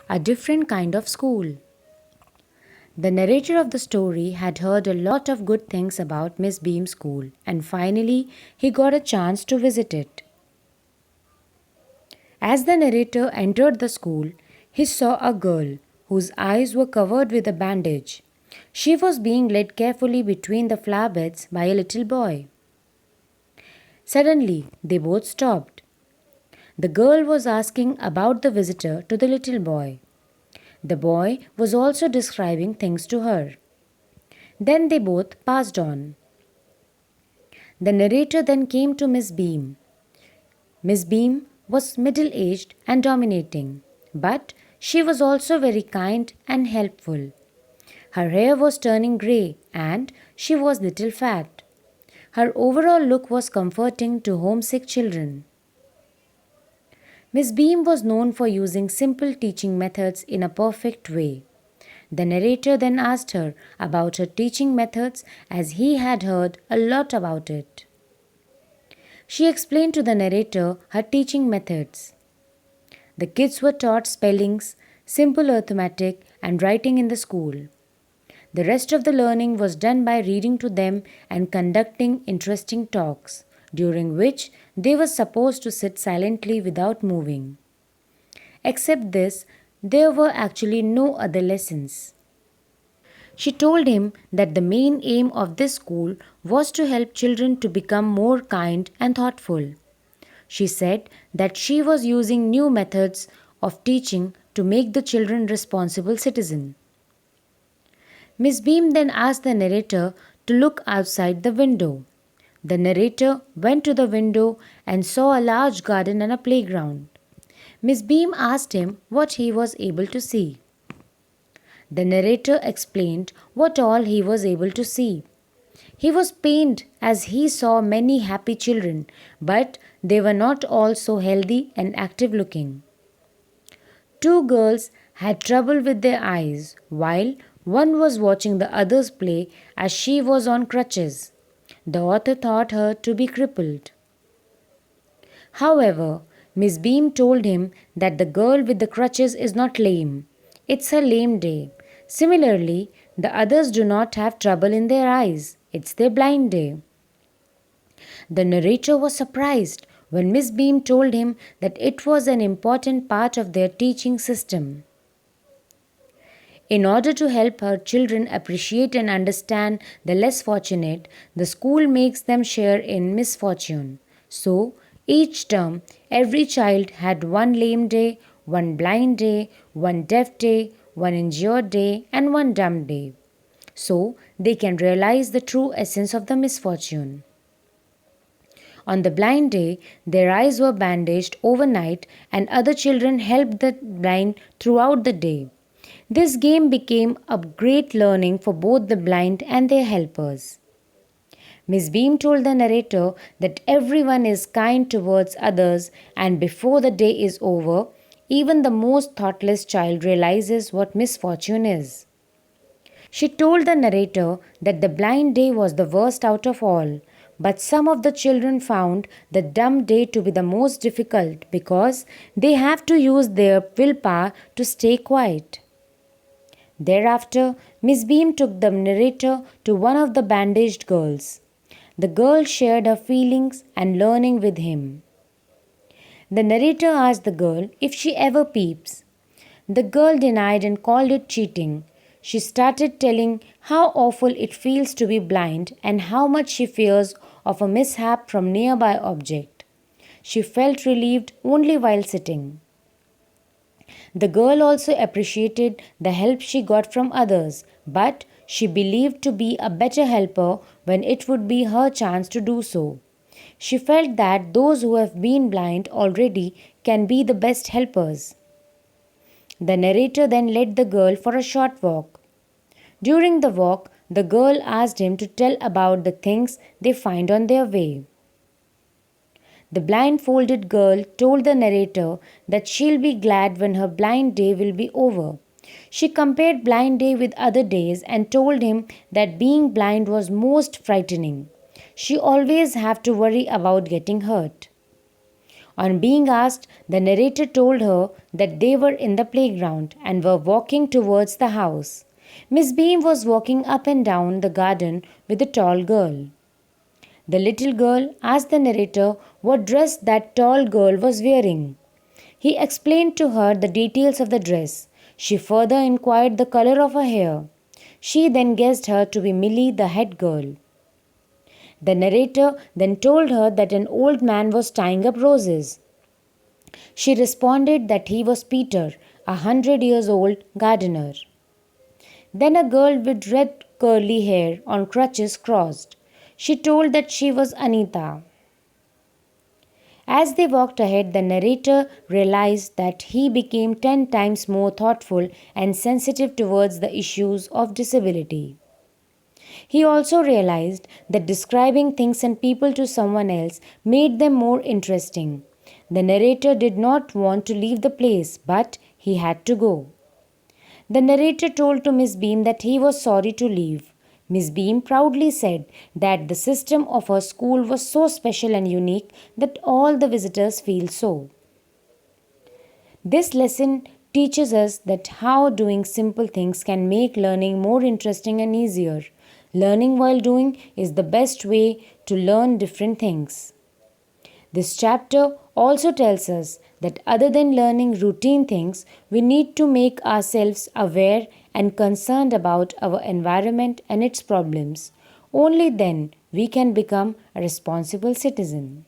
A different kind of school. The narrator of the story had heard a lot of good things about Miss Beam's school, and finally he got a chance to visit it. As the narrator entered the school, he saw a girl whose eyes were covered with a bandage. She was being led carefully between the flower beds by a little boy. Suddenly, they both stopped. The girl was asking about the visitor to the little boy. The boy was also describing things to her. Then they both passed on. The narrator then came to Miss Beam. Miss Beam was middle aged and dominating, but she was also very kind and helpful. Her hair was turning grey and she was little fat. Her overall look was comforting to homesick children. Miss Beam was known for using simple teaching methods in a perfect way. The narrator then asked her about her teaching methods as he had heard a lot about it. She explained to the narrator her teaching methods. The kids were taught spellings, simple arithmetic, and writing in the school. The rest of the learning was done by reading to them and conducting interesting talks, during which they were supposed to sit silently without moving. Except this, there were actually no other lessons. She told him that the main aim of this school was to help children to become more kind and thoughtful. She said that she was using new methods of teaching to make the children responsible citizens. Miss Beam then asked the narrator to look outside the window. The narrator went to the window and saw a large garden and a playground. Miss Beam asked him what he was able to see. The narrator explained what all he was able to see. He was pained as he saw many happy children, but they were not all so healthy and active looking. Two girls had trouble with their eyes, while one was watching the others play as she was on crutches. The author thought her to be crippled. However, Miss Beam told him that the girl with the crutches is not lame. It's her lame day. Similarly, the others do not have trouble in their eyes. It's their blind day. The narrator was surprised when Miss Beam told him that it was an important part of their teaching system. In order to help her children appreciate and understand the less fortunate, the school makes them share in misfortune. So, each term, every child had one lame day, one blind day, one deaf day, one injured day, and one dumb day. So, they can realize the true essence of the misfortune. On the blind day, their eyes were bandaged overnight, and other children helped the blind throughout the day. This game became a great learning for both the blind and their helpers. Miss Beam told the narrator that everyone is kind towards others, and before the day is over, even the most thoughtless child realizes what misfortune is. She told the narrator that the blind day was the worst out of all, but some of the children found the dumb day to be the most difficult because they have to use their willpower to stay quiet. Thereafter, Miss Beam took the narrator to one of the bandaged girls. The girl shared her feelings and learning with him. The narrator asked the girl if she ever peeps. The girl denied and called it cheating. She started telling how awful it feels to be blind and how much she fears of a mishap from nearby object. She felt relieved only while sitting. The girl also appreciated the help she got from others, but she believed to be a better helper when it would be her chance to do so. She felt that those who have been blind already can be the best helpers. The narrator then led the girl for a short walk. During the walk, the girl asked him to tell about the things they find on their way. The blindfolded girl told the narrator that she'll be glad when her blind day will be over. She compared blind day with other days and told him that being blind was most frightening. She always had to worry about getting hurt. On being asked, the narrator told her that they were in the playground and were walking towards the house. Miss Beam was walking up and down the garden with a tall girl. The little girl asked the narrator what dress that tall girl was wearing. He explained to her the details of the dress. She further inquired the color of her hair. She then guessed her to be Millie, the head girl. The narrator then told her that an old man was tying up roses. She responded that he was Peter, 100-year-old gardener. Then a girl with red curly hair on crutches crossed. She told that she was Anita. As they walked ahead, the narrator realized that he became 10 times more thoughtful and sensitive towards the issues of disability. He also realized that describing things and people to someone else made them more interesting. The narrator did not want to leave the place, but he had to go. The narrator told to Miss Beam that he was sorry to leave. Miss Beam proudly said that the system of her school was so special and unique that all the visitors feel so. This lesson teaches us that how doing simple things can make learning more interesting and easier. Learning while doing is the best way to learn different things. This chapter also tells us that other than learning routine things, we need to make ourselves aware and concerned about our environment and its problems. Only then we can become a responsible citizen.